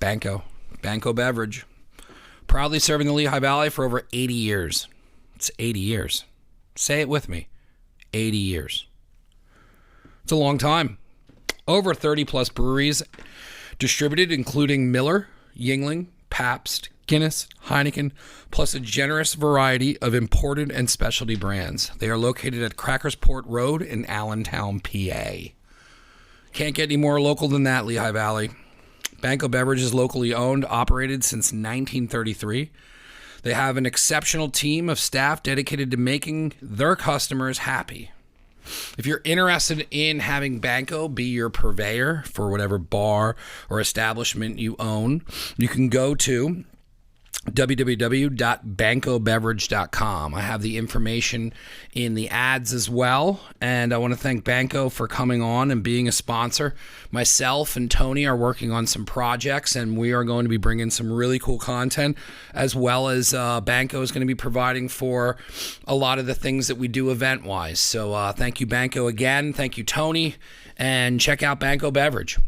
Banco Beverage. Proudly serving the Lehigh Valley for over 80 years. It's 80 years. Say it with me. 80 years. It's a long time. Over 30 plus breweries distributed, including Miller, Yuengling, Pabst, Guinness, Heineken, plus a generous variety of imported and specialty brands. They are located at Crackersport Road in Allentown, PA. Can't get any more local than that, Lehigh Valley. Banco Beverage is locally owned, operated since 1933. They have an exceptional team of staff dedicated to making their customers happy. If you're interested in having Banco be your purveyor for whatever bar or establishment you own, you can go to www.bancobeverage.com. I have the information in the ads as well, and I want to thank Banco for coming on and being a sponsor. Myself and Tony are working on some projects, and we are going to be bringing some really cool content, as well as Banco is going to be providing for a lot of the things that we do event-wise. So thank you, Banco, again. Thank you, Tony, and check out Banco Beverage.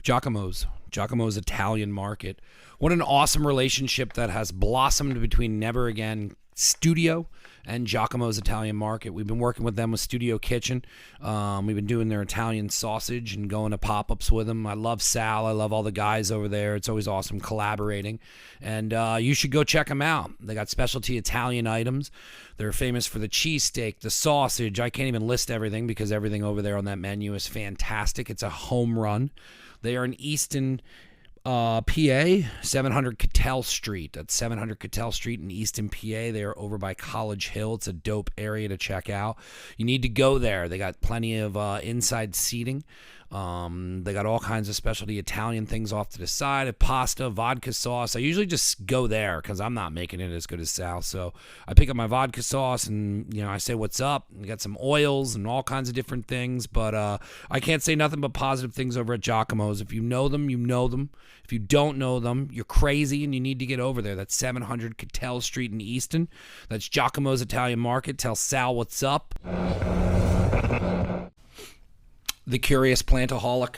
Giacmos Italian Market. What an awesome relationship that has blossomed between Never Again Studio and Giacmos Italian Market. We've been working with them with Studio Kitchen. We've been doing their Italian sausage and going to pop-ups with them. I love Sal. I love all the guys over there. It's always awesome collaborating. And you should go check them out. They got specialty Italian items. They're famous for the cheesesteak, the sausage. I can't even list everything because everything over there on that menu is fantastic. It's a home run. They are in Easton, PA, 700 Cattell Street. That's 700 Cattell Street in Easton, PA. They are over by College Hill. It's a dope area to check out. You need to go there. They got plenty of inside seating. They got all kinds of specialty Italian things off to the side, a pasta, vodka sauce. I usually just go there because I'm not making it as good as Sal. So I pick up my vodka sauce and, I say, what's up? We got some oils and all kinds of different things. But I can't say nothing but positive things over at Giacmos. If you know them, you know them. If you don't know them, you're crazy and you need to get over there. That's 700 Cattell Street in Easton. That's Giacmos Italian Market. Tell Sal what's up. The Curious Plantaholic,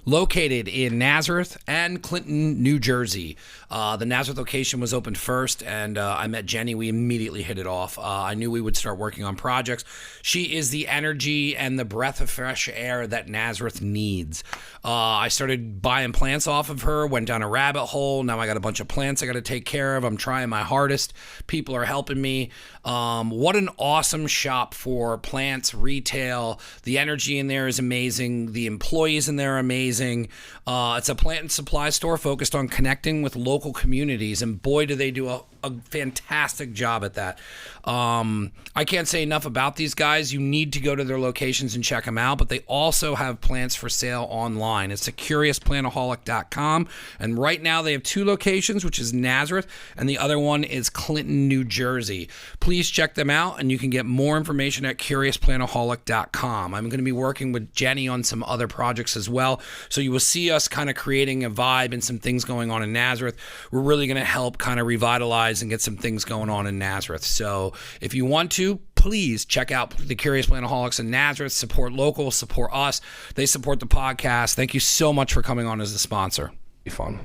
located in Nazareth and Clinton, New Jersey. The Nazareth location was opened first, and I met Jenny. We immediately hit it off. I knew we would start working on projects. She is the energy and the breath of fresh air that Nazareth needs. I started buying plants off of her, went down a rabbit hole. Now I got a bunch of plants I got to take care of. I'm trying my hardest. People are helping me. What an awesome shop for plants, retail. The energy in there is amazing. The employees in there are amazing. It's a plant and supply store focused on connecting with local communities, and boy, do they do a fantastic job at that. I can't say enough about these guys. You need to go to their locations and check them out, but they also have plants for sale online. It's thecuriousplantaholic.com, and right now they have 2 locations, which is Nazareth, and the other one is Clinton, New Jersey. Please check them out, and you can get more information at curiousplantaholic.com. I'm going to be working with Jenny on some other projects as well, so you will see us kind of creating a vibe and some things going on in Nazareth. We're really going to help kind of revitalize and get some things going on in Nazareth. So if you want to, please check out the Curious Plantaholics in Nazareth. Support local, support us. They support the podcast. Thank you so much for coming on as a sponsor. Be fun.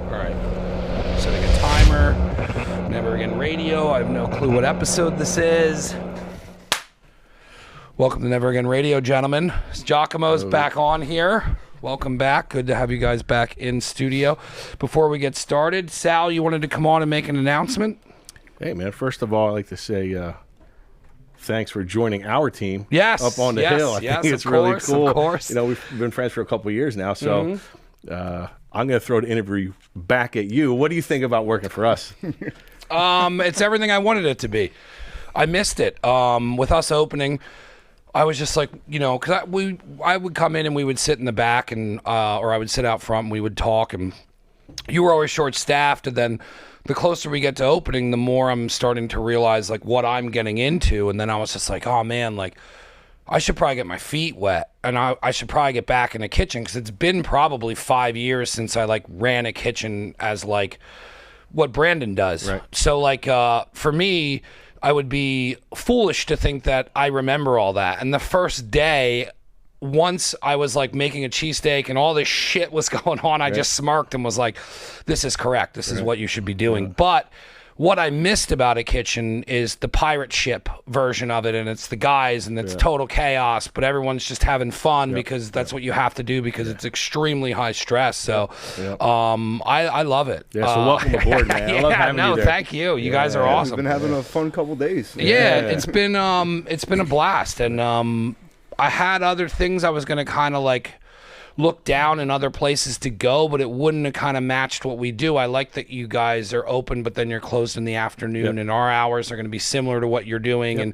All right. Setting a timer. Never Again Radio. I have no clue what episode this is. Welcome to Never Again Radio, gentlemen. It's Giacmos back on here. Welcome back. Good to have you guys back in studio. Before we get started, Sal, you wanted to come on and make an announcement? Hey, man. First of all, I'd like to say thanks for joining our team. Yes. Up on the hill. I think it's really cool. Of course. We've been friends for a couple of years now, so I'm going to throw the interview back at you. What do you think about working for us? It's everything I wanted it to be. I missed it. With us opening, I was just like, because I would come in and we would sit in the back and or I would sit out front and we would talk, and you were always short-staffed, and then the closer we get to opening, the more I'm starting to realize like what I'm getting into, and then I was just like, oh man, like I should probably get my feet wet, and I should probably get back in the kitchen, because it's been probably 5 years since I like ran a kitchen as like what Brandon does. Right. So like for me, I would be foolish to think that I remember all that. And the first day once I was like making a cheesesteak and all this shit was going on, I just smirked and was like, this is correct. This is what you should be doing. But what I missed about a kitchen is the pirate ship version of it, and it's the guys, and it's total chaos, but everyone's just having fun because that's what you have to do because it's extremely high stress. So I love it. Yeah, so welcome aboard, man. I love having you there. Thank you. You guys are awesome. We've been having a fun couple days. Yeah, it's been a blast, and I had other things I was going to kind of like look down in other places to go, but it wouldn't have kind of matched what we do. I like that you guys are open, but then you're closed in the afternoon, and our hours are going to be similar to what you're doing, and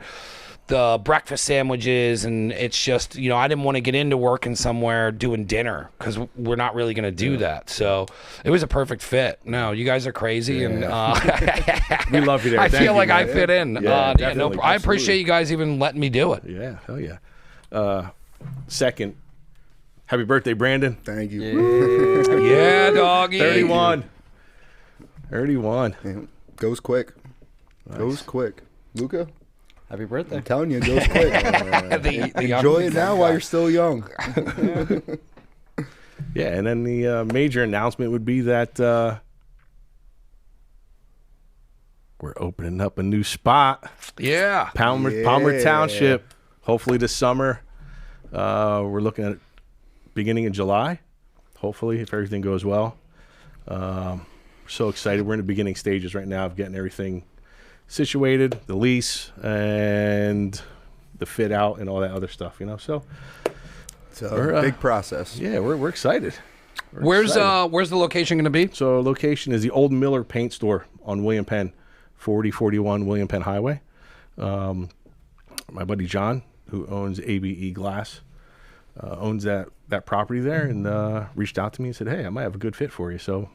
the breakfast sandwiches, and it's just, you know, I didn't want to get into working somewhere doing dinner because we're not really going to do that. So it was a perfect fit. No, you guys are crazy, and we love you there. I feel like man. I fit in. I appreciate you guys even letting me do it. Yeah, hell yeah. Second, happy birthday, Brandon. Thank you. Yeah, doggy. 31. 31. Man, goes quick. Nice. Goes quick. Luca, happy birthday. I'm telling you, it goes quick. Enjoy it now while you're still young. Yeah, and then the major announcement would be that we're opening up a new spot. Yeah. Palmer Township. Hopefully this summer. We're looking at beginning in July, hopefully, if everything goes well. We're so excited. We're in the beginning stages right now of getting everything situated, the lease and the fit out and all that other stuff, you know. So it's a big process. Yeah, we're excited. Where's the location going to be? So location is the old Miller Paint Store on William Penn, 4041 William Penn Highway. My buddy John, who owns ABE Glass, owns that property there, and reached out to me and said, hey, I might have a good fit for you. So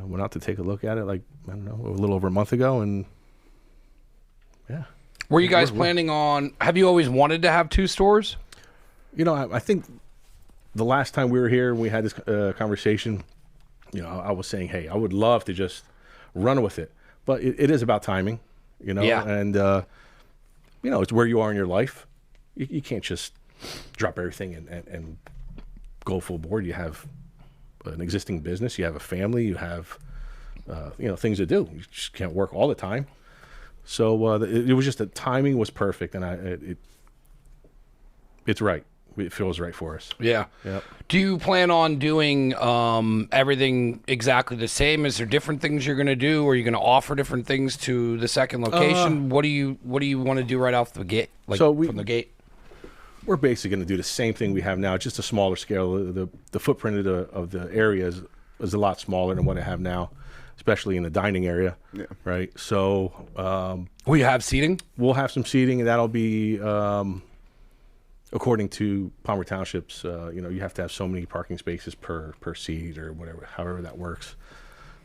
went out to take a look at it, like, I don't know, a little over a month ago, and yeah. Were you guys planning on, have you always wanted to have two stores? You know, I think the last time we were here and we had this conversation, you know, I was saying, hey, I would love to just run with it. But it is about timing, you know, and, you know, it's where you are in your life. You can't just drop everything and go full board. You have an existing business, you have a family, you have, you know, things to do. You just can't work all the time. So it was just the timing was perfect, and it's right. It feels right for us. Yeah. Yep. Do you plan on doing everything exactly the same? Is there different things you're going to do? Or are you going to offer different things to the second location? What do you want to do right off the gate? Like from the gate? We're basically going to do the same thing we have now, just a smaller scale. The footprint of the area is a lot smaller than what I have now, especially in the dining area. Yeah. Right. So will you have seating? We'll have some seating, and that'll be according to Palmer Townships. You know, you have to have so many parking spaces per seat or whatever, however that works.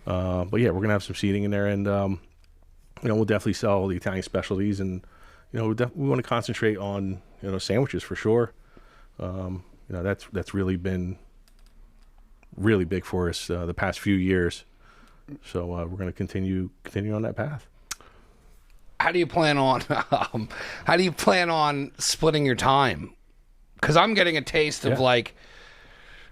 But yeah, we're gonna have some seating in there, and you know, we'll definitely sell the Italian specialties, and you know, we want to concentrate on, you know, sandwiches for sure. You know, that's really been really big for us the past few years. So we're going to continue on that path. How do you plan on splitting your time? Because I'm getting a taste of like,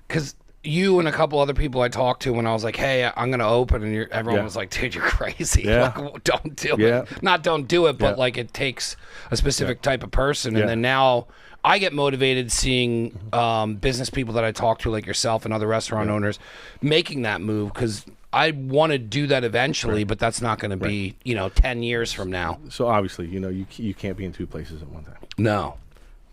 because you and a couple other people I talked to when I was like, hey, I'm going to open, and everyone was like, dude, you're crazy. Like, don't do it. Not don't do it, but like it takes a specific type of person. And then now I get motivated seeing business people that I talk to, like yourself and other restaurant owners, making that move, because I want to do that eventually, but that's not going to be, you know, 10 years from now. So obviously, you know, you can't be in two places at one time. No.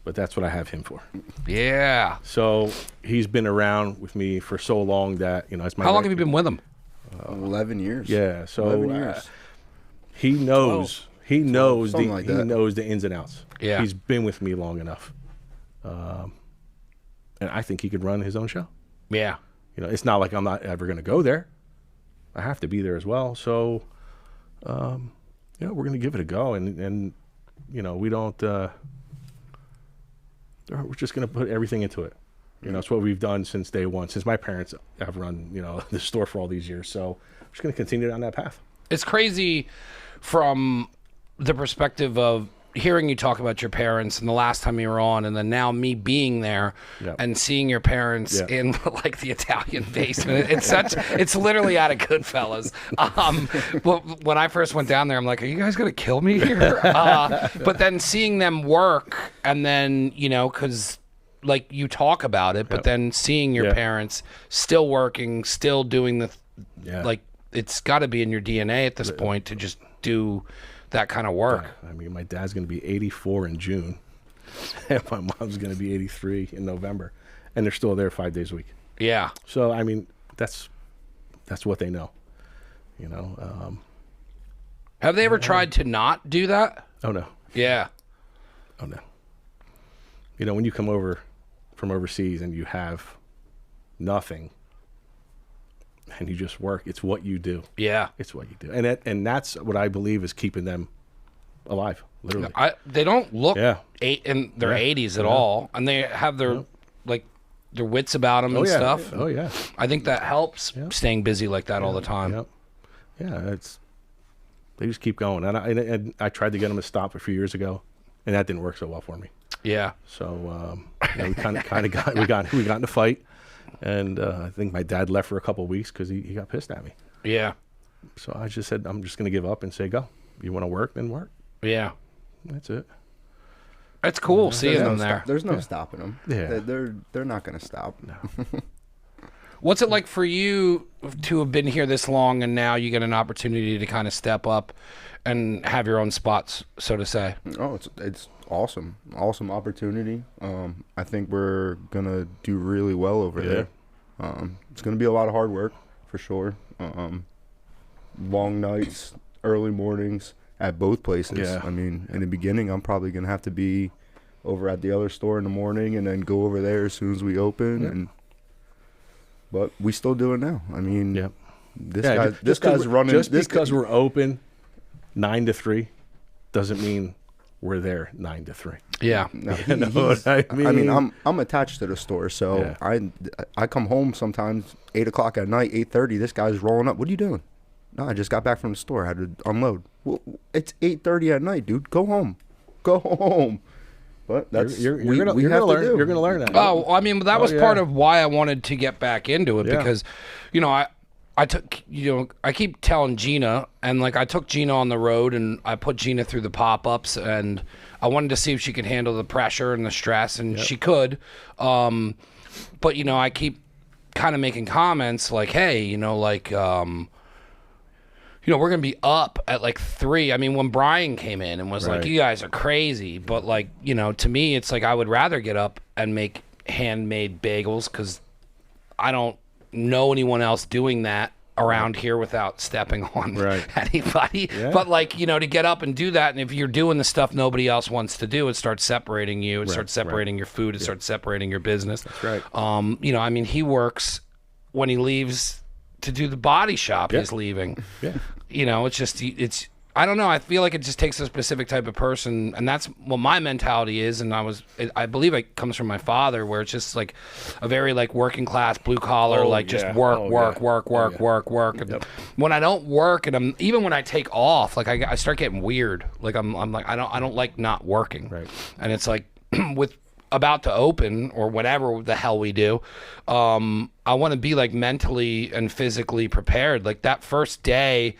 But that's what I have him for. Yeah. So he's been around with me for so long that, you know, it's my. How long have you been with him? 11 years. Yeah. So 11 years. He knows. He knows he knows the ins and outs. Yeah. He's been with me long enough, and I think he could run his own show. Yeah. You know, it's not like I'm not ever going to go there. I have to be there as well. So, you know, we're going to give it a go, and you know, we don't. We're just going to put everything into it. You know, it's what we've done since day one, since my parents have run, you know, the store for all these years. So we're just going to continue down that path. It's crazy from the perspective of hearing you talk about your parents and the last time you were on, and then now me being there and seeing your parents in like the Italian basement. It's literally out of Goodfellas. When I first went down there, I'm like, are you guys going to kill me here? But then seeing them work, and then, you know, because like you talk about it, but then seeing your parents still working, still doing like, it's got to be in your DNA at this point to just do that kind of work. I mean, my dad's going to be 84 in June, and my mom's going to be 83 in November, and they're still there 5 days a week. Yeah. So I mean, that's what they know. You know. Have they ever tried to not do that? Oh no. Yeah. Oh no. You know, when you come over from overseas and you have nothing, and you just work, it's what you do. Yeah. It's what you do. And that's what I believe is keeping them alive, literally. They don't look in their 80s at all, and they have their like their wits about them and stuff. Oh yeah. I think that helps staying busy like that all the time. Yep. Yeah, they just keep going. And I tried to get them to stop a few years ago, and that didn't work so well for me. Yeah. So we kind of got in a fight. And I think my dad left for a couple of weeks because he got pissed at me. Yeah. So I just said, I'm just going to give up and say, go. You want to work, then work. Yeah. That's it. That's cool seeing them there. There's no stopping them. Yeah. They're not going to stop. No. What's it like for you to have been here this long and now you get an opportunity to kind of step up and have your own spots, so to say? Oh, it's awesome. Awesome opportunity. I think we're going to do really well over there. It's going to be a lot of hard work, for sure. Long nights, early mornings at both places. Yeah. I mean, in the beginning, I'm probably going to have to be over at the other store in the morning and then go over there as soon as we open. But we still do it now. I mean, this guy's running. Just because we're open 9 to 3 doesn't mean we're there 9 to 3. Yeah. No, you know what I mean, I'm attached to the store, so I come home sometimes 8 o'clock at night, 8:30. This guy's rolling up. What are you doing? No, I just got back from the store. I had to unload. Well, it's 8:30 at night, dude. Go home. Go home. But that's you're gonna learn. You're gonna learn that. Oh, I mean, that was part of why I wanted to get back into it because, you know, I took, you know, I keep telling Gina, and like I took Gina on the road and I put Gina through the pop-ups, and I wanted to see if she could handle the pressure and the stress, and she could. But, you know, I keep kind of making comments like, hey, you know, like, you know, we're going to be up at like 3. I mean, when Brian came in and was like, you guys are crazy. But like, you know, to me, it's like I would rather get up and make handmade bagels because I don't know anyone else doing that around here without stepping on anybody. Yeah. But like, you know, to get up and do that. And if you're doing the stuff nobody else wants to do, it starts separating you. It starts separating your food. It starts separating your business. That's right. You know, I mean, he works when he leaves to do the body shop. He's leaving. Yeah. You know, it's just, I don't know. I feel like it just takes a specific type of person, and that's what my mentality is. And I believe it comes from my father, where it's just like a very like working class, blue collar, just work. And when I don't work, and even when I take off, like I start getting weird. Like I'm like I don't like not working. Right. And it's like with about to open or whatever the hell we do, I want to be like mentally and physically prepared. Like that first day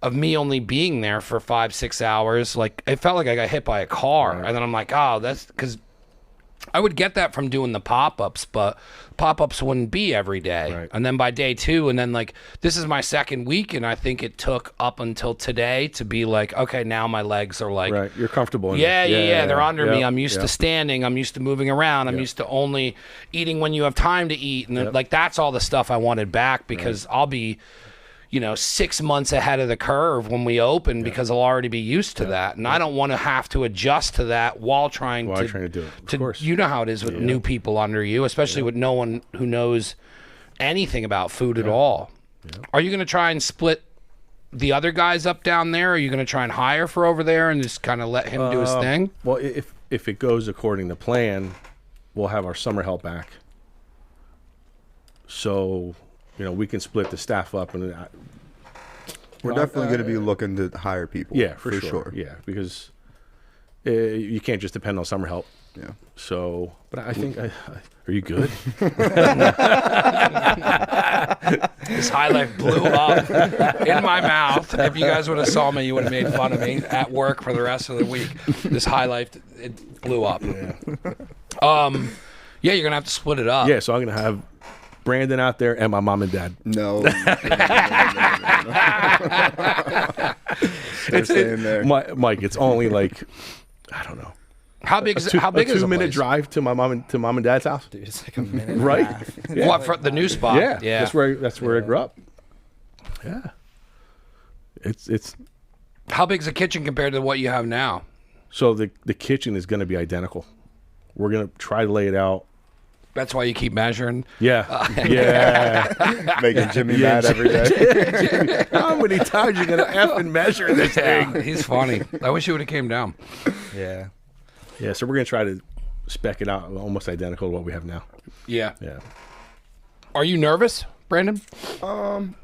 of me only being there for 5-6 hours, like it felt like I got hit by a car. And then I'm like, oh, that's because I would get that from doing the pop-ups, but pop-ups wouldn't be every day. And then by day 2, and then like this is my second week, and I think it took up until today to be like, okay, now my legs are like, you're comfortable. They're under me. I'm used to standing. I'm used to moving around. I'm used to only eating when you have time to eat, and like that's all the stuff I wanted back because I'll be, you know, 6 months ahead of the curve when we open because I'll already be used to that. And I don't want to have to adjust to that while trying to do it. Of course. You know how it is with new people under you, especially with no one who knows anything about food at all. Are you going to try and split the other guys up down there? Are you going to try and hire for over there and just kind of let him do his thing? Well, if it goes according to plan, we'll have our summer help back. So, you know, we can split the staff up, and we're definitely going to be looking to hire people. Yeah, for sure. Yeah, because you can't just depend on summer help. Yeah. So, but I think, are you good? This high life blew up in my mouth. If you guys would have saw me, you would have made fun of me at work for the rest of the week. This high life, it blew up. Yeah. Yeah, you're gonna have to split it up. Yeah, so I'm gonna have Brandon out there and my mom and dad. No. They're staying there. Mike, it's only like, I don't know. How big is how big a is a 2-minute drive to mom and dad's house? Dude, it's like a minute. Right? Yeah. What, for the new spot? Yeah. That's where I grew up. Yeah. It's How big's the kitchen compared to what you have now? So the kitchen is going to be identical. We're going to try to lay it out. That's why you keep measuring. Yeah. Yeah. Making Jimmy mad every day. How many times you going to effing measure this thing? He's funny. I wish he would have came down. Yeah. Yeah, so we're going to try to spec it out almost identical to what we have now. Yeah. Yeah. Are you nervous, Brandon? Kind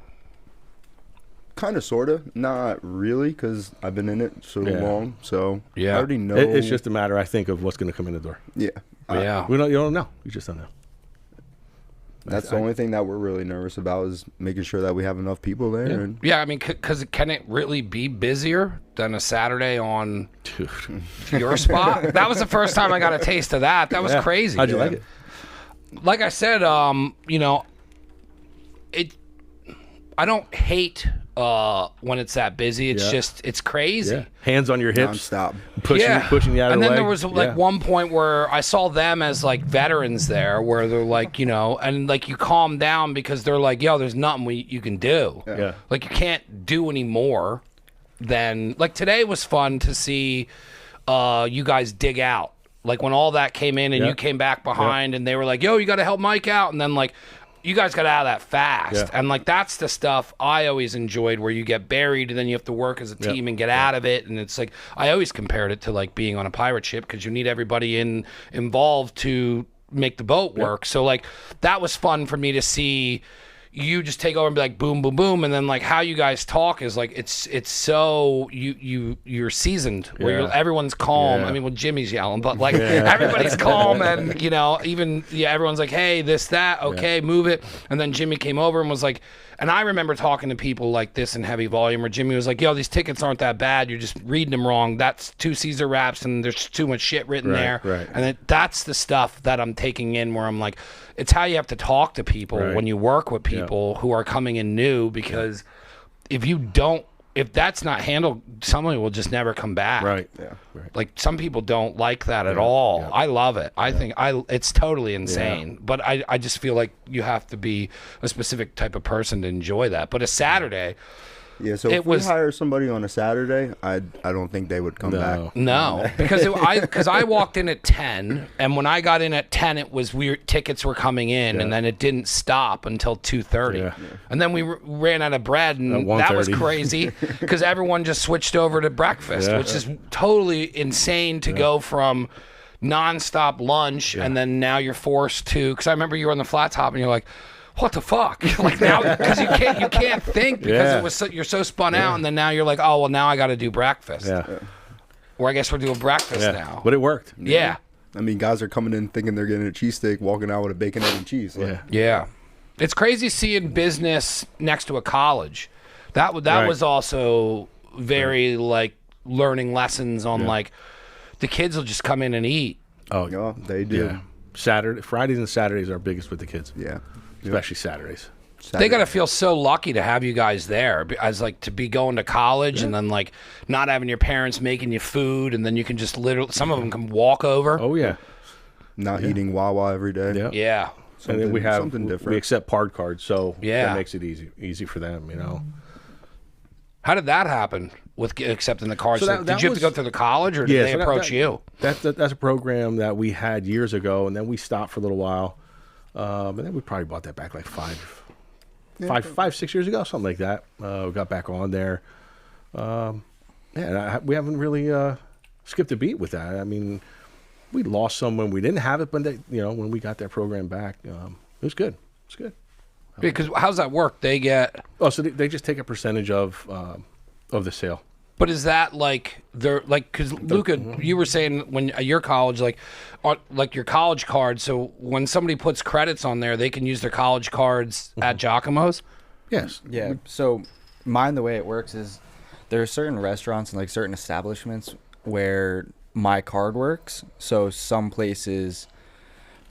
of, sort of. Not really, because I've been in it so long. So I already know. It's just a matter, I think, of what's going to come in the door. Yeah. Yeah. You don't know. You just don't know. That's the only thing that we're really nervous about is making sure that we have enough people there. Yeah. And Yeah, I mean, because can it really be busier than a Saturday on your spot? That was the first time I got a taste of that. That was crazy. How'd you like it? Like I said, you know, I don't hate when it's that busy. It's just, it's crazy. Yeah. Hands on your hips. nonstop. Pushing you out of the way. And then there was like one point where I saw them as like veterans there where they're like, you know, and like you calm down because they're like, yo, there's nothing you can do. Yeah. Like you can't do any more than, like today was fun to see you guys dig out. Like when all that came in and you came back behind and they were like, yo, you got to help Mike out. And then like, you guys got out of that fast. Yeah. And like that's the stuff I always enjoyed where you get buried and then you have to work as a team and get out of it. And it's like I always compared it to like being on a pirate ship because you need everybody involved to make the boat work. So like that was fun for me to see you just take over and be like boom, boom, boom, and then like how you guys talk is like it's so you're seasoned where everyone's calm. Yeah. I mean, well, Jimmy's yelling, but like everybody's calm, and you know, even everyone's like, hey, this, that, okay, move it. And then Jimmy came over and was like, and I remember talking to people like this in heavy volume where Jimmy was like, yo, these tickets aren't that bad. You're just reading them wrong. That's 2 Caesar wraps and there's too much shit written there. Right. And that's the stuff that I'm taking in where I'm like, it's how you have to talk to people when you work with people who are coming in new, because if that's not handled, somebody will just never come back. Right. Yeah. Right. Like some people don't like that at all. Yeah. I love it. I think it's totally insane. But I just feel like you have to be a specific type of person to enjoy that. But a Saturday, Yeah, so if we hire somebody on a Saturday, I don't think they would come back. No, because I walked in at 10, and when I got in at 10, it was weird. Tickets were coming in, and then it didn't stop until 2:30, and then we ran out of bread, and that was crazy because everyone just switched over to breakfast, which is totally insane to go from nonstop lunch, and then now you're forced to. Because I remember you were on the flat top, and you're like, what the fuck? Like now, because you can't think because it was you're so spun out, and then now you're like, oh well, now I got to do breakfast. Or I guess we're doing breakfast now. But it worked. Yeah. I mean, guys are coming in thinking they're getting a cheesesteak, walking out with a bacon, egg, and cheese. Like, Yeah. It's crazy seeing business next to a college. That was also very like learning lessons on like the kids will just come in and eat. Oh, yeah, they do. Yeah. Fridays and Saturdays are biggest with the kids. Yeah. Especially Saturdays. They got to feel so lucky to have you guys there, as like to be going to college and then like not having your parents making you food, and then you can just literally, some of them can walk over. Oh yeah. Not eating Wawa every day. Yeah. And then we have something different. We accept PARD cards, so Yeah. that makes it easy for them, you know. How did that happen with accepting the cards? So that did you have to go through the college, or did they approach you? That's a program that we had years ago, and then we stopped for a little while, and then we probably bought that back like 6 years ago, something like that. We got back on there. We haven't really skipped a beat with that. I mean, we lost some when we didn't have it, but when we got that program back, it was good. It's good. Because how's that work? They get so they just take a percentage of the sale. But is that like they're like because Luca, you were saying when at your college, like your college card. So when somebody puts credits on there, they can use their college cards at Giacmos. Yes. Yeah. So mine, the way it works is there are certain restaurants and like certain establishments where my card works. So some places,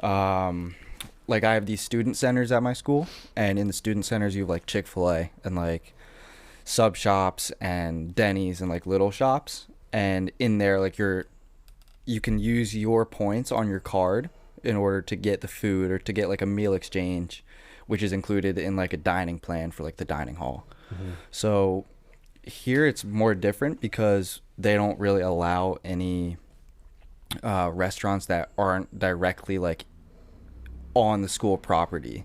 like I have these student centers at my school, and in the student centers you have like Chick-fil-A and like sub shops and Denny's and like little shops, and in there like you can use your points on your card in order to get the food or to get like a meal exchange, which is included in like a dining plan for like the dining hall. So here it's more different because they don't really allow any restaurants that aren't directly like on the school property.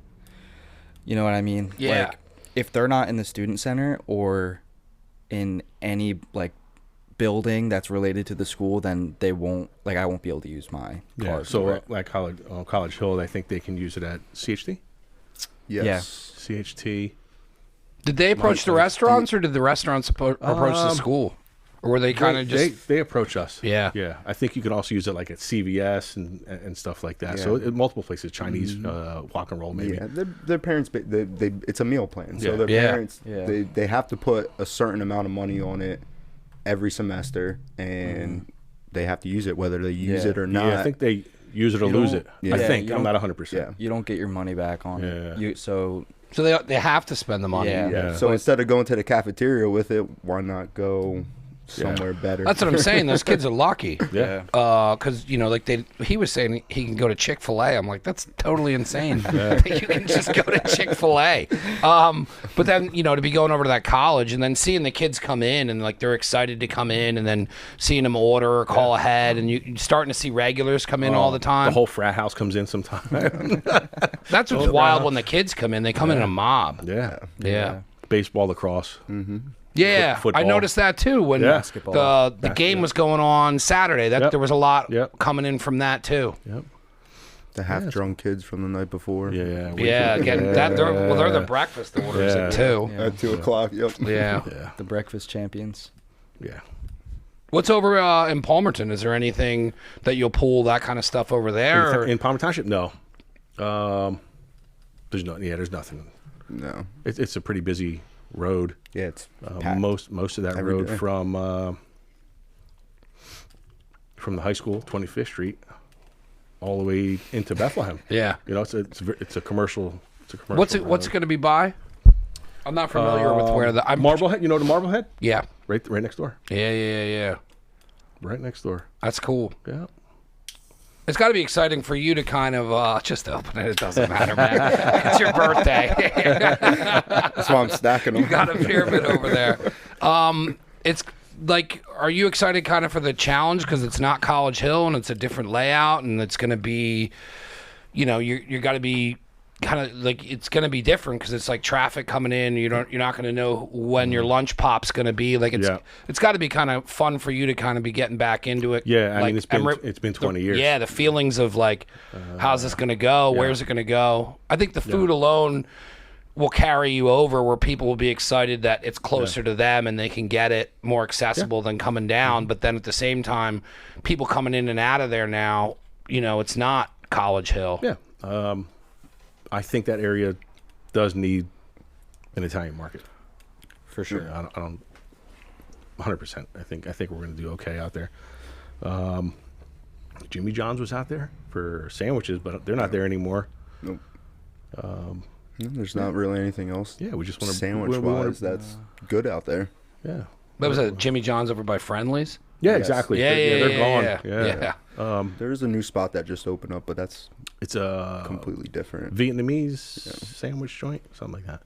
You know what I mean? Yeah. Like if they're not in the student center or in any like building that's related to the school, then they won't, like I won't be able to use my card. So like College Hill, I think they can use it at CHT. Yes. CHT. Did they approach the restaurants, or did the restaurants approach the school, or were they kind of just? They approach us. Yeah. Yeah. I think you can also use it like at CVS and stuff like that. So in multiple places, Chinese walk and roll maybe. Yeah, their parents, it's a meal plan. So their Yeah. parents, they have to put a certain amount of money on it every semester, and they have to use it whether they use it or not. Yeah, I think they use it or lose it. I think. I'm not 100%. Yeah. You don't get your money back on it. So they have to spend the money. Yeah. So instead of going to the cafeteria with it, why not go somewhere better? That's what I'm saying. Those kids are lucky. Yeah. Because like he was saying he can go to Chick-fil-A. I'm like, that's totally insane. That you can just go to Chick-fil-A. But then to be going over to that college and then seeing the kids come in and like they're excited to come in, and then seeing them order or call ahead, and you're starting to see regulars come in all the time. The whole frat house comes in sometime. That's what's wild when the kids come in. They come in a mob. Yeah. Baseball, lacrosse. Yeah, Football. I noticed that too when the game was going on Saturday. There was a lot coming in from that too. Yep. The half-drunk kids from the night before. Yeah. Again, they're the breakfast orders at 2. At 2:00. Yep. Yeah. the breakfast champions. Yeah. What's over in Palmerton? Is there anything that you'll pull that kind of stuff over there? In Palmer Township, no. There's nothing. No. It's a pretty busy road. Yeah, it's packed. Most of that Every road day. from the high school, 25th Street, all the way into Bethlehem. Yeah. It's a commercial. What's it going to be by? I'm not familiar with where Marblehead. You know the Marblehead? Yeah. Right next door. Yeah. Right next door. That's cool. Yeah. It's got to be exciting for you to kind of just open it. It doesn't matter, man. It's your birthday. That's why I'm stacking them. You got a pyramid over there. It's like, are you excited kind of for the challenge because it's not College Hill and it's a different layout and it's going to be, you're got to be kind of like it's going to be different because it's like traffic coming in. You're not going to know when your lunch pop's going to be. Like it's got to be kind of fun for you to kind of be getting back into it. Yeah, I mean it's been 20 years. Yeah, the feelings of like, how's this going to go? Where's it going to go? I think the food alone will carry you over where people will be excited that it's closer to them and they can get it more accessible than coming down. But then at the same time, people coming in and out of there now, it's not College Hill. Yeah. I think that area does need an Italian market. For sure. Yeah, I don't 100%. I think we're going to do okay out there. Jimmy John's was out there for sandwiches, but they're not there anymore. Nope. There's not really anything else. Yeah, we just want to sandwich-wise that's good out there. Yeah. That was at Jimmy John's over by Friendly's. Yeah, exactly. They're gone. Yeah. There's a new spot that just opened up, but it's a completely different Vietnamese sandwich joint, something like that.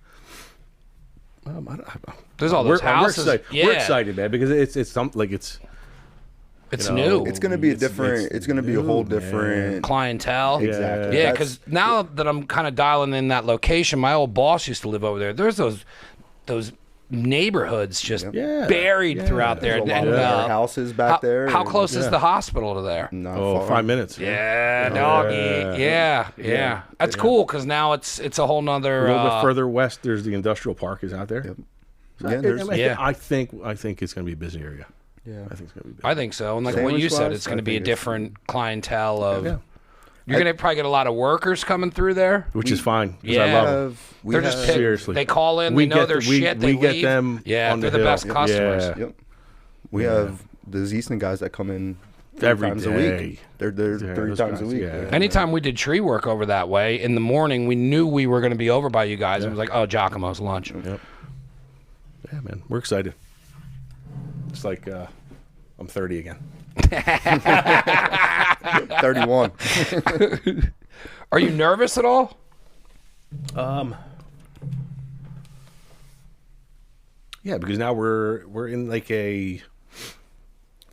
There's all those houses. We're excited, man, because it's something like it's new. It's going to be it's going to be a whole different clientele. Exactly. Yeah, because now that I'm kind of dialing in that location, my old boss used to live over there. There's those neighborhoods just buried throughout there. There's a lot of other houses back there. How close is the hospital to there? Not far. 5 minutes. Yeah, doggy. Yeah. That's cool because now it's a whole nother. A little bit further west, there's the industrial park is out there. Yep. I think it's going to be a busy area. Yeah, I think it's going to be busy. I think so. And like what you said, it's going to be a different clientele of. Yeah. You're going to probably get a lot of workers coming through there. Which is fine. Yeah. I love them. They're just picked. Seriously. They call in, they know their shit, they get leave. them yeah, on they're the the hill. best customers. Yeah. Yep. We have the Easton guys that come in every times day. a week. They're 3 times a week. Yeah. Anytime we did tree work over that way, in the morning, we knew we were going to be over by you guys. It was like, oh, Giacmos lunch. Yep. Yeah, man. We're excited. It's like I'm 30 again. 31. Are you nervous at all? Yeah, because now we're in like it's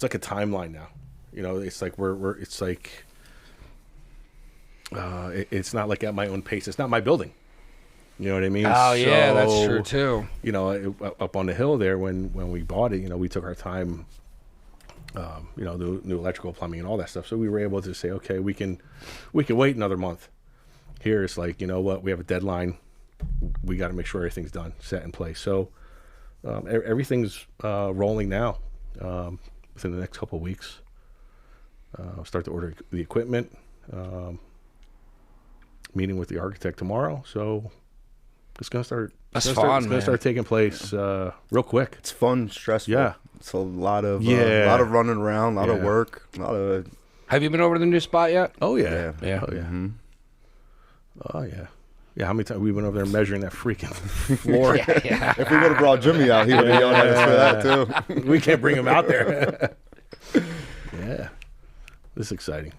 like a timeline now. You know, it's like it's like it's not like at my own pace. It's not my building. You know what I mean? Oh, yeah, that's true too. You know, up on the hill there when we bought it, you know, we took our time. You know, the new electrical, plumbing, and all that stuff. So we were able to say, okay, we can wait another month. Here it's like, you know what, we have a deadline. We got to make sure everything's done, set in place. So everything's rolling now. Within the next couple of weeks, I'll start to order the equipment. Meeting with the architect tomorrow. So it's gonna start. That's fun. It's gonna start taking place real quick. It's fun, stressful. Yeah. It's a lot of running around, a lot of work, a lot of. Have you been over to the new spot yet? Oh yeah, yeah. Oh yeah. Mm-hmm. Oh yeah. Yeah, how many times we went over there measuring that freaking floor? Yeah. If we would have brought Jimmy out, he would have yelled at us for that too. We can't bring him out there. Yeah, this is exciting.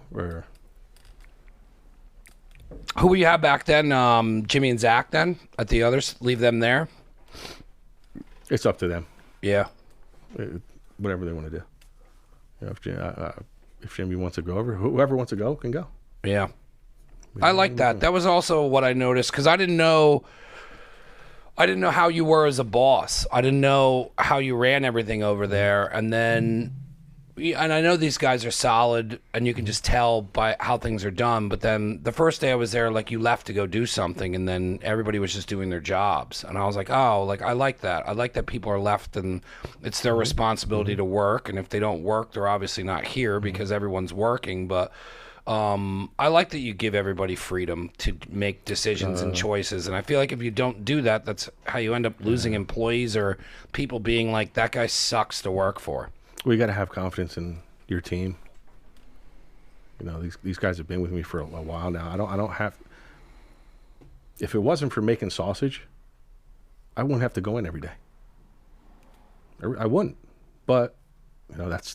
Who will you have back then? Jimmy and Zach then at the others? Leave them there? It's up to them. Yeah. Whatever they want to do. You know, if Jimmy wants to go over, whoever wants to go can go. Yeah. I like that. That was also what I noticed because I didn't know how you were as a boss. I didn't know how you ran everything over there. And I know these guys are solid and you can just tell by how things are done. But then the first day I was there, like you left to go do something and then everybody was just doing their jobs. And I was like, oh, like I like that. I like that people are left and it's their responsibility to work. And if they don't work, they're obviously not here because everyone's working. But I like that you give everybody freedom to make decisions and choices. And I feel like if you don't do that, that's how you end up losing employees or people being like, that guy sucks to work for. Well, you got to have confidence in your team. You know, these guys have been with me for a while now. I don't have. If it wasn't for making sausage, I wouldn't have to go in every day. I wouldn't. But you know, that's.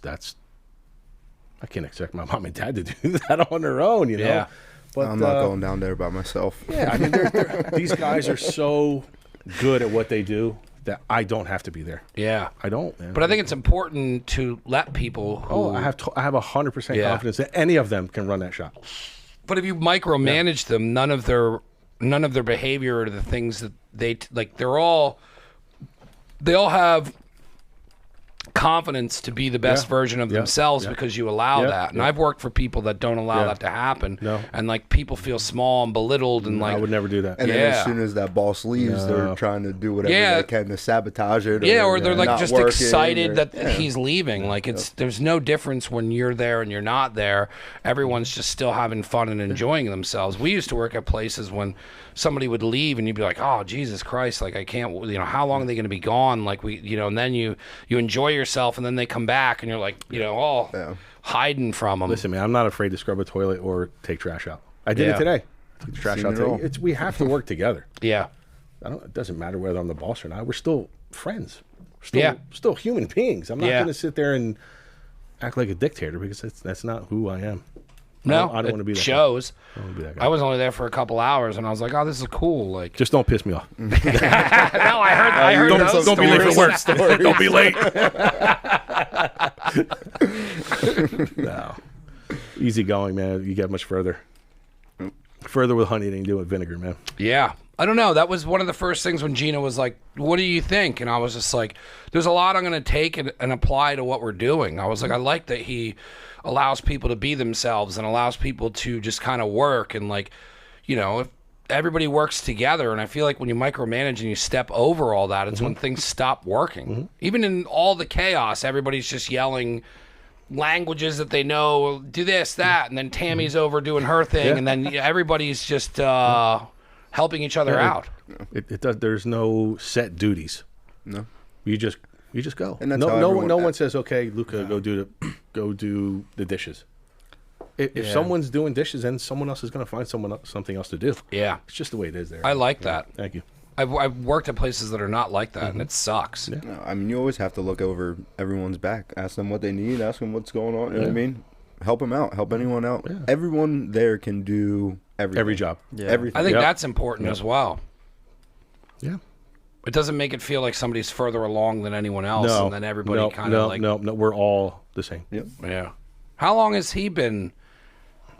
I can't expect my mom and dad to do that on their own. You know. Yeah. But I'm not going down there by myself. Yeah, I mean, these guys are so good at what they do that I don't have to be there. Yeah, I don't, man. But I think it's important to let people who... I have 100% confidence that any of them can run that shop. But if you micromanage them, none of their behavior or the things that they all have confidence to be the best version of themselves because you allow that. And I've worked for people that don't allow that to happen. No. And like people feel small and belittled and like I would never do that. And then as soon as that boss leaves, they're trying to do whatever they can to sabotage it. Or they're like just excited that he's leaving. Like there's no difference when you're there and you're not there. Everyone's just still having fun and enjoying themselves. We used to work at places when somebody would leave and you'd be like, oh, Jesus Christ, like I can't, you know, how long are they going to be gone? Like and then you enjoy yourself and then they come back and you're like, hiding from them. Listen, man, I'm not afraid to scrub a toilet or take trash out. I did it today. Took the trash out today. We have to work together. Yeah. It doesn't matter whether I'm the boss or not. We're still friends. Still human beings. I'm not going to sit there and act like a dictator because that's not who I am. No, I don't want to be that shows. I don't want to be that guy. I was only there for a couple hours, and I was like, "Oh, this is cool." Like, just don't piss me off. No, I heard those don't be late for work. Don't be late. No, easy going, man. You get much further with honey than you do with vinegar, man. Yeah. I don't know. That was one of the first things when Gina was like, what do you think? And I was just like, there's a lot I'm going to take and apply to what we're doing. I was like, I like that he allows people to be themselves and allows people to just kind of work. And like, you know, everybody works together, and I feel like when you micromanage and you step over all that, it's when things stop working. Even in all the chaos, everybody's just yelling languages that they know, do this, that, and then Tammy's over doing her thing, and then everybody's just helping each other out. It does. There's no set duties. No. You just go. And that's no one says, okay, Luca, go do the dishes. If someone's doing dishes, then someone else is going to find something else to do. Yeah. It's just the way it is there. I like that. Thank you. I've worked at places that are not like that, and it sucks. Yeah. No, I mean, you always have to look over everyone's back. Ask them what they need. Ask them what's going on. You know what I mean? Help them out. Help anyone out. Yeah. Everyone there can do everything. Every job. Yeah. Everything. I think that's important as well. Yeah. It doesn't make it feel like somebody's further along than anyone else, and then everybody kind of like... No, we're all the same. Yep. Yeah. How long has he been...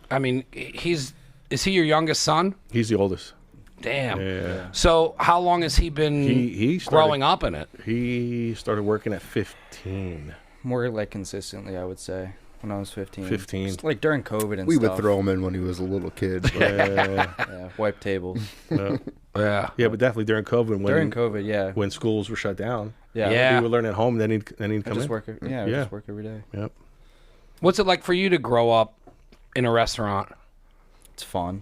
I mean, is he your youngest son? He's the oldest. Damn. Yeah. So how long has he been he started, growing up in it? He started working at 15. More like consistently, I would say. When I was 15. 15. Just like during COVID and We stuff. would throw him in when he was a little kid. Yeah, wipe tables. Yeah. Yeah, but definitely during COVID. During COVID, yeah. When schools were shut down. Yeah. We would learn at home, then he'd come just in. work. Just work every day. Yep. What's it like for you to grow up in a restaurant? It's fun.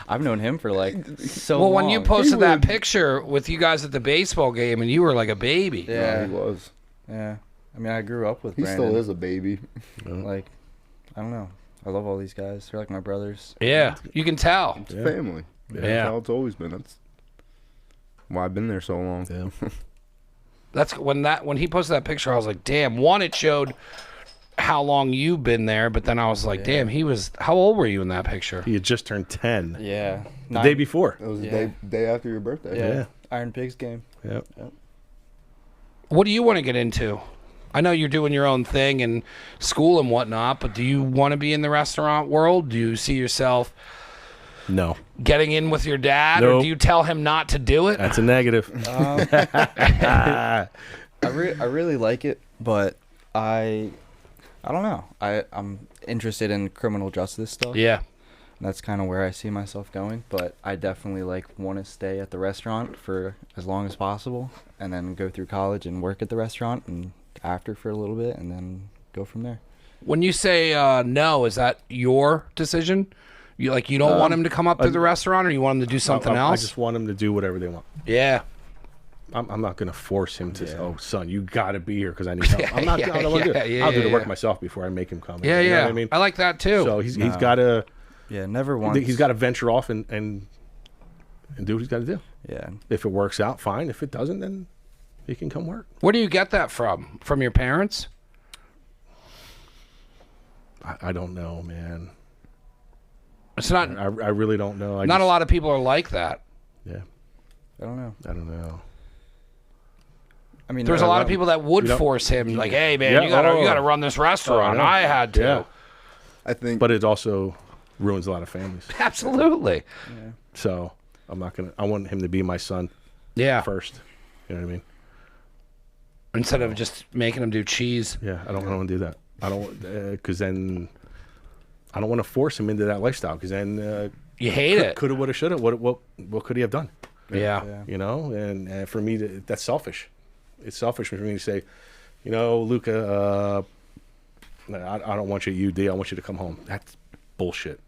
I've known him for like so Well, long. when you posted that picture with you guys at the baseball game and you were like a baby. Yeah. No, he was. Yeah. I mean, I grew up with He Brandon. still is a baby. Like, I don't know. I love all these guys. They're like my brothers. Yeah, you can tell. It's family. Yeah. That's how it's always been. That's why I've been there so long. Yeah. That's when he posted that picture, I was like, damn. One, it showed how long you've been there, but then I was like, damn, how old were you in that picture? He had just turned 10. Yeah. The day before. It was the day after your birthday. Yeah. Iron Pigs game. Yep. What do you want to get into? I know you're doing your own thing and school and whatnot, but do you want to be in the restaurant world? Do you see yourself No. getting in with your dad, or Nope. do you tell him not to do it? That's a negative. I really like it, but I don't know. I'm interested in criminal justice stuff. Yeah. That's kind of where I see myself going, but I definitely want to stay at the restaurant for as long as possible and then go through college and work at the restaurant and after for a little bit and then go from there. When you say no, is that your decision? You don't want him to come up to the restaurant, or you want him to do something else? I just want him to do whatever they want. Yeah. I'm not going to force him to say, oh, son, you got to be here because I need help. I'm not Yeah, I don't wanna do it. yeah, I'll do the work yeah. myself before I make him come. Yeah, You know yeah. what I mean? I like that too. So he's got to... Yeah, never once. He's got to venture off and do what he's got to do. Yeah. If it works out, fine. If it doesn't, then he can come work. Where do you get that from? From your parents? I don't know, man. It's not. I really don't know. Not a lot of people are like that. Yeah, I don't know. I don't know. I mean, There's a lot of people that would You know- force him, like, "Hey, man, Yeah, you gotta run this restaurant." know. I had to. Yeah. I think. But it also ruins a lot of families. Absolutely. So I'm not gonna. I want him to be my son Yeah. first. You know what I mean? Instead of just making him do cheese. Yeah, I don't want to do that. I don't, because then I don't want to force him into that lifestyle. Because then You hate it. coulda, woulda, shoulda. What could he have done? Yeah. You know, and for me, that's selfish. It's selfish for me to say, you know, Luca, I don't want you at UD. I want you to come home. That's bullshit.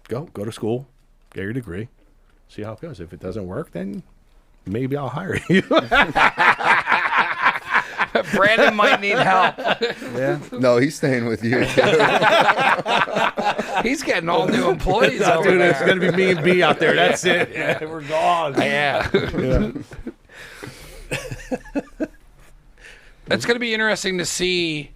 Go to school, get your degree, see how it goes. If it doesn't work, then maybe I'll hire you. Brandon might need help. Yeah. No, he's staying with you. He's getting all new employees over Dude, there. it's gonna be me and B out there. That's it. Yeah, we're gone. Yeah. It's going to be interesting to see,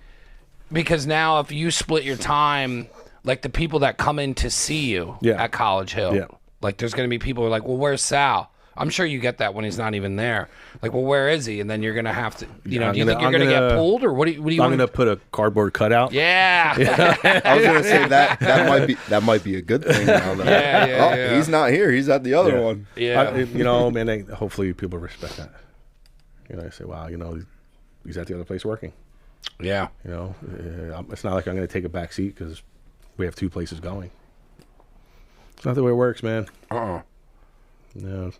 because now if you split your time, like the people that come in to see you at College Hill, like there's going to be people who are like, well, where's Sal? I'm sure you get that when he's not even there. Like, well, where is he? And then you're going to have to, you know, do you think you're going to get pulled, or what do you I'm want going to put a cardboard cutout. Yeah. I was gonna say that might be a good thing now. Though. Yeah. He's not here. He's at the other one. Yeah. You know, man, hopefully people respect that. You know, they say, wow, you know, he's at the other place working. Yeah. You know, it's not like I'm going to take a back seat because we have two places going. It's not the way it works, man. Uh-uh. No.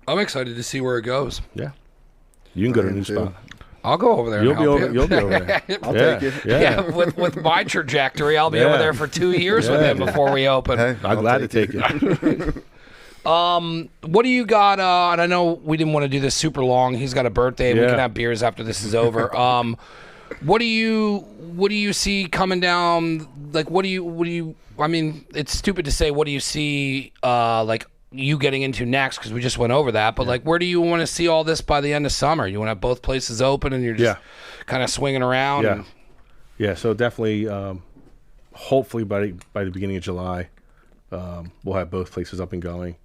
I'm excited to see where it goes. Yeah. You can go to a new spot. I'll go over there. You'll be over there. I'll take it. Yeah, with my trajectory, I'll be over there for 2 years with him before we open. Hey, I'm glad to take it. What do you got? And I know we didn't want to do this super long. He's got a birthday. We Yeah. can have beers after this is over. What do you see coming down? Like, what do you? I mean, it's stupid to say. What do you see? Like you getting into next because we just went over that. But like, where do you want to see all this by the end of summer? You want to have both places open and you're just kind of swinging around. Yeah. Yeah. So definitely, hopefully by the beginning of July, we'll have both places up and going,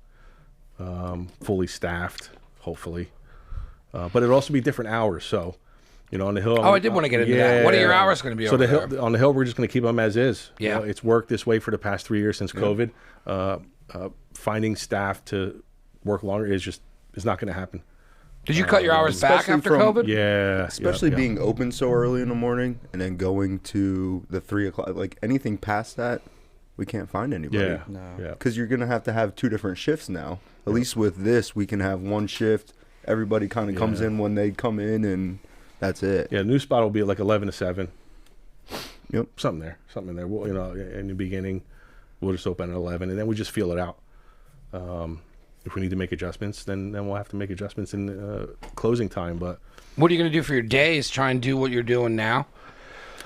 fully staffed. Hopefully, but it'll also be different hours. So. You know, on the hill. I did want to get into that. What are your hours going to be? So over on the hill, we're just going to keep them as is. Yeah, you know, it's worked this way for the past 3 years since COVID. Finding staff to work longer is not going to happen. Did you cut your hours back after COVID? Yeah, especially being open so early in the morning and then going to the 3 o'clock. Like anything past that, we can't find anybody. Yeah, No. Because you're gonna have to have 2 different shifts now. At least with this, we can have one shift. Everybody kind of comes in when they come in and. That's it. Yeah, new spot will be like 11 to 7. Yep. Something in there. We'll, in the beginning, we'll just open at 11, and then we just feel it out. If we need to make adjustments, then we'll have to make adjustments in closing time. But what are you going to do for your days? Try and do what you're doing now?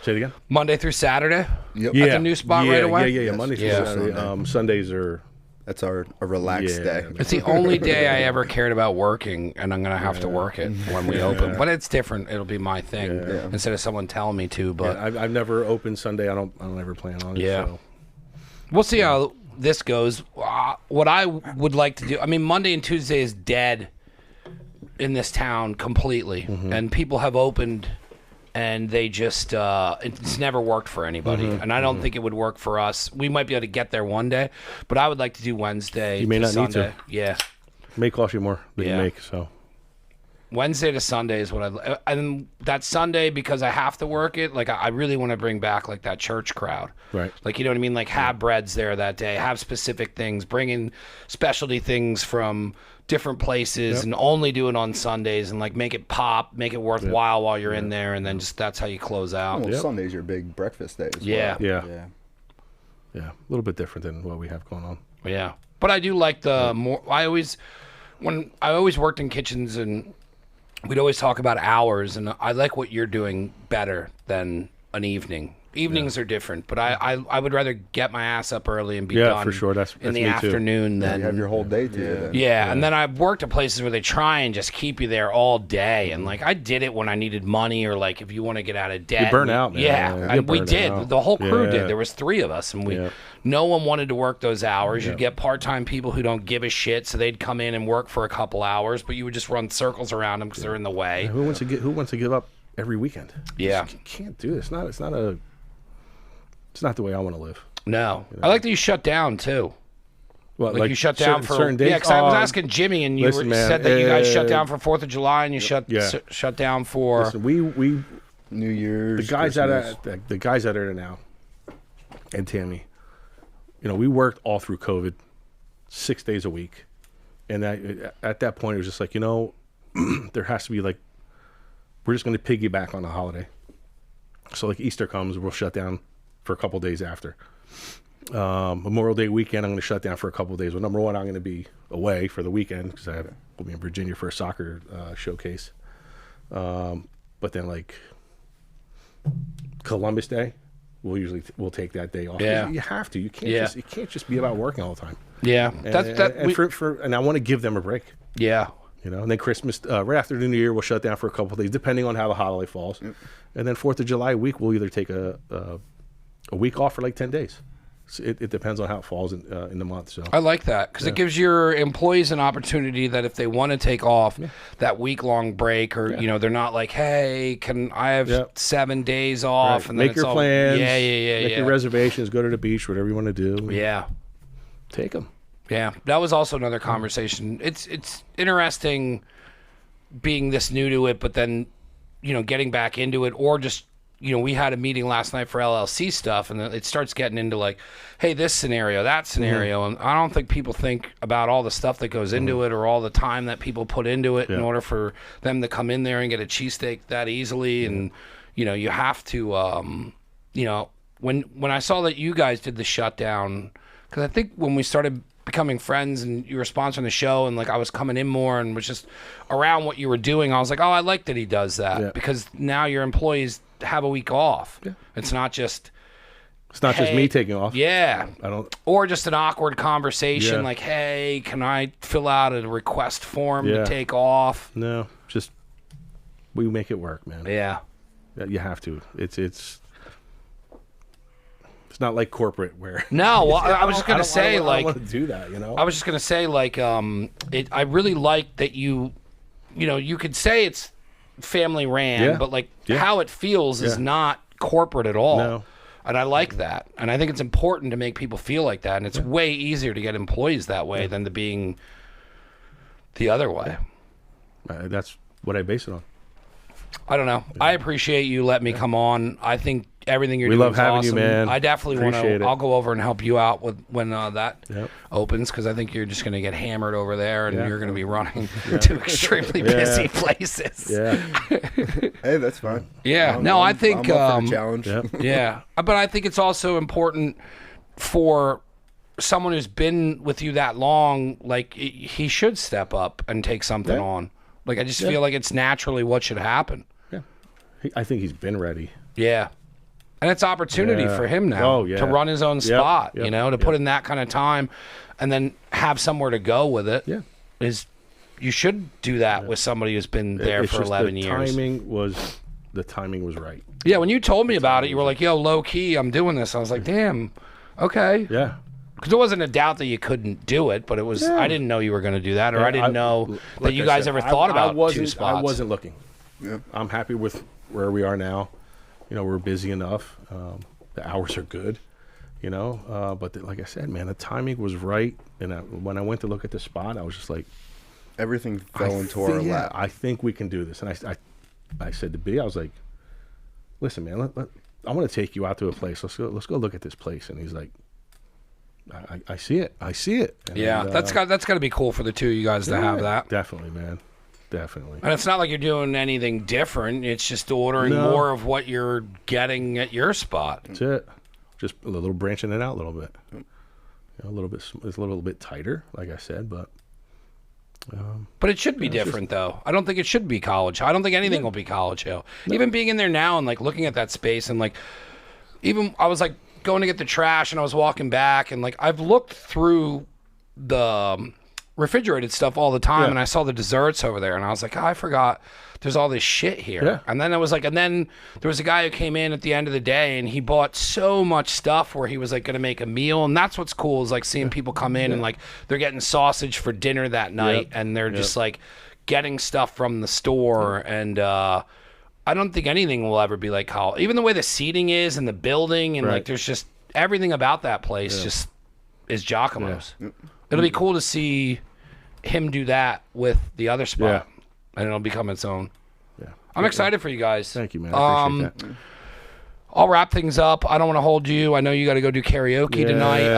say it again? Monday through Saturday? Yep. At the new spot right away? Yeah. Yes. Monday through Yeah. Saturday. Sundays are... That's a relaxed day. It's the only day I ever cared about working, and I'm going to have to work it when we open. But it's different. It'll be my thing instead of someone telling me to. But I've never opened Sunday. I don't ever plan on it. Yeah. So. we'll see how this goes. What I would like to do, I mean, Monday and Tuesday is dead in this town completely, and people have opened, and they just it's never worked for anybody, and I don't think it would work for us. We might be able to get there one day, but I would like to do Wednesday. You may not need Sunday. to. Yeah, May cost you more than Yeah. you make. So Wednesday to Sunday is what and that Sunday, because I have to work it. Like I really want to bring back like that church crowd. Right. Like, you know what I mean? Like have breads there that day, have specific things, bring in specialty things from different places and only do it on Sundays and like make it pop, make it worthwhile while you're in there. And then just, that's how you close out. Well, Sunday's your big breakfast day as Yeah. well. Yeah. A little bit different than what we have going on. Yeah. But I do like the more, when I always worked in kitchens and we'd always talk about hours, and I like what you're doing better than an evening. Evenings are different, but I would rather get my ass up early and be done for sure. That's in the me too. afternoon Yeah, than you have your whole day to you then. yeah, and then I've worked at places where they try and just keep you there all day, and like I did it when I needed money, or like if you want to get out of debt. You burn out, man. Yeah, You and we burn did. out. The whole crew Yeah. did. There was 3 of us, and no one wanted to work those hours. You'd get part-time people who don't give a shit, so they'd come in and work for a couple hours, but you would just run circles around them because they're in the way. Who wants to give up every weekend? Yeah. You can't do this. It's not the way I want to live. No, I like that you shut down too. Well, Like you shut down for certain days. Yeah, because I was asking Jimmy, and you listen, man, said that you guys shut down for 4th of July, and you shut down for. Listen, we New Year's. the guys Christmas. the guys that are there now, and Tammy, we worked all through COVID, 6 days a week, and at that point it was just like there has to be like, we're just going to piggyback on the holiday. So like Easter comes, we'll shut down for a couple days after. Memorial Day weekend, I'm going to shut down for a couple of days. Well, number one, I'm going to be away for the weekend because we'll be in Virginia for a soccer showcase. But then like Columbus Day, we'll take that day off. Yeah. You have to. You can't just be about working all the time. Yeah, And I want to give them a break. Yeah. And then Christmas, right after the New Year, we'll shut down for a couple of days, depending on how the holiday falls. Yep. And then 4th of July week, we'll either take a week off for like 10 days. So it depends on how it falls in the month. So I like that because it gives your employees an opportunity that if they want to take off that week-long break, or they're not like, hey, can I have 7 days off? Right. And make your plans. Make your reservations. Go to the beach. Whatever you want to do. Yeah. Take them. Yeah, that was also another conversation. It's interesting being this new to it, but then getting back into it, or just we had a meeting last night for LLC stuff, and it starts getting into like, hey, this scenario, that scenario, and I don't think people think about all the stuff that goes into it or all the time that people put into it in order for them to come in there and get a cheesesteak that easily. And you have to, when I saw that you guys did the shutdown, because I think when we started becoming friends and you were sponsoring the show and like I was coming in more and was just around what you were doing, I was like, oh, I like that he does that because now your employees have a week off. Yeah. It's not just me taking off. Yeah. I don't. Or just an awkward conversation like, hey, can I fill out a request form to take off? No, just we make it work, man. Yeah. You have to. It's not like corporate where. No, well, I was just gonna say I don't want to do that. I was just gonna say like I really like that you could say it's family ran, but like how it feels is not corporate at all. No. And I like that. And I think it's important to make people feel like that. And it's way easier to get employees that way than to being the other way. That's what I base it on. I don't know. I appreciate you letting me come on. I think everything you're doing love is having awesome. you, man. I definitely want to. I'll go over and help you out when that opens, because I think you're just going to get hammered over there, and you're going to be running to extremely busy places. Yeah. Hey, that's fine. Yeah. I think I'm up for the challenge. Yeah, but I think it's also important for someone who's been with you that long. Like he should step up and take something on. Like I just feel like it's naturally what should happen. Yeah. I think he's been ready. Yeah. And it's opportunity for him now to run his own spot, to put in that kind of time and then have somewhere to go with it. Yeah. You should do that with somebody who's been there for 11 years. The timing was right. Yeah, when you told me about it, you were like, yo, low key, I'm doing this. I was like, damn, okay. Yeah. Because there wasn't a doubt that you couldn't do it, but it was I didn't know you were going to do that, or I didn't know that you guys ever thought about 2 spots. I wasn't looking. Yeah. I'm happy with where we are now. We're busy enough. The hours are good, but like I said, man, the timing was right. And when I went to look at the spot, I was just like, everything fell into our lap. I think we can do this. And I said to B, I was like, listen, man, I want to take you out to a place. Let's go look at this place. And he's like, I see it. And, that's got to be cool for the two of you guys to have that. Definitely, man. Definitely. And it's not like you're doing anything different. It's just ordering more of what you're getting at your spot. That's it. Just a little branching it out a little bit. A little bit. It's a little bit tighter, like I said, but. But it should be different, though. I don't think it should be College Hill. I don't think anything will be College Hill. No. Even being in there now and like looking at that space and like, even I was like going to get the trash and I was walking back and like I've looked through the refrigerated stuff all the time and I saw the desserts over there and I was like, oh, I forgot there's all this shit here. And then I was like, and then there was a guy who came in at the end of the day and he bought so much stuff where he was like going to make a meal. And that's what's cool is like seeing people come in and like they're getting sausage for dinner that night and they're just like getting stuff from the store. And I don't think anything will ever be like how, even the way the seating is and the building and like there's just everything about that place just is Giacmos. It'll be cool to see him do that with the other spot and it'll become its own. I'm excited for you guys. Thank you, man. I appreciate that. I'll wrap things up. I don't want to hold you. I know you got to go do karaoke tonight.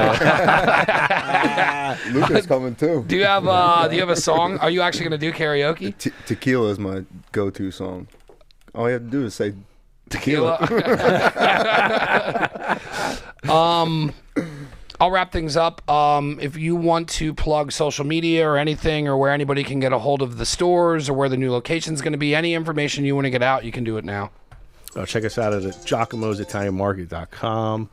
Luca's coming too. Do you have a song? Are you actually going to do karaoke? Tequila is my go-to song. All you have to do is say tequila. I'll wrap things up. If you want to plug social media or anything or where anybody can get a hold of the stores or where the new location is going to be, any information you want to get out, you can do it now. Check us out at giacmositalianmarket.com.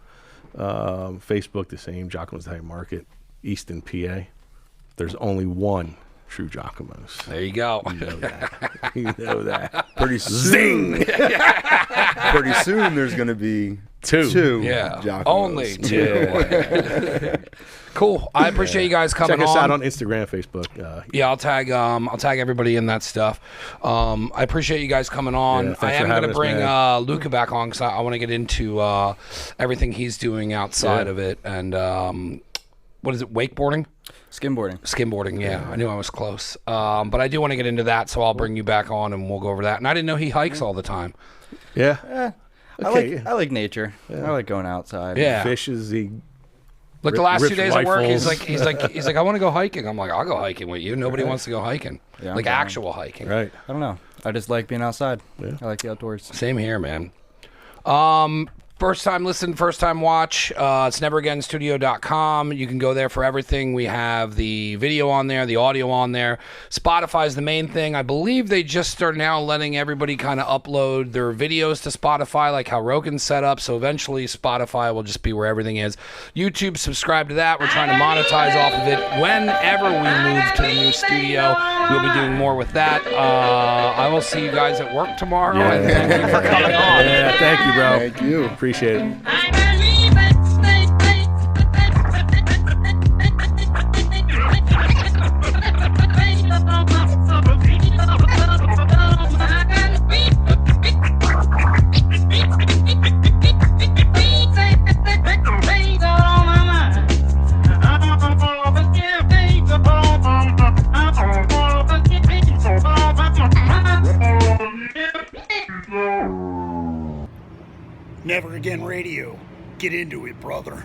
Facebook, the same, Giacmos Italian Market, Easton, PA. There's only one true Giacmos. There you go. You know that. You know that. Pretty soon. Pretty soon there's going to be two Giacmos. Only two. Cool. I appreciate you guys coming on. Check us out on Instagram, Facebook. I'll tag everybody in that stuff. I appreciate you guys coming on. I am going to bring Luca back on because I want to get into everything he's doing outside of it. And what is it, wakeboarding? Skimboarding, yeah. I knew I was close. But I do want to get into that, so I'll bring you back on and we'll go over that. And I didn't know he hikes all the time. Yeah. Okay. I like nature. I like going outside. Yeah. Fishes. Like the last 2 days at work, he's rifles. like, I want to go hiking. I'm like, I'll go hiking with you. Nobody wants to go hiking. Yeah, like actual hiking. Right. I don't know. I just like being outside. I like the outdoors. Same here, man. First time listen, first time watch. It's neveragainstudio.com. You can go there for everything. We have the video on there, the audio on there. Spotify's the main thing. I believe they just are now letting everybody kind of upload their videos to Spotify, like how Rogan's set up. So eventually Spotify will just be where everything is. YouTube, subscribe to that. We're trying to monetize off of it. Whenever we move to the new studio, we'll be doing more with that. I will see you guys at work tomorrow. Yeah. And thank you for coming on. Yeah, thank you, bro. Thank you. Appreciate it. Never Again Radio. Get into it, brother.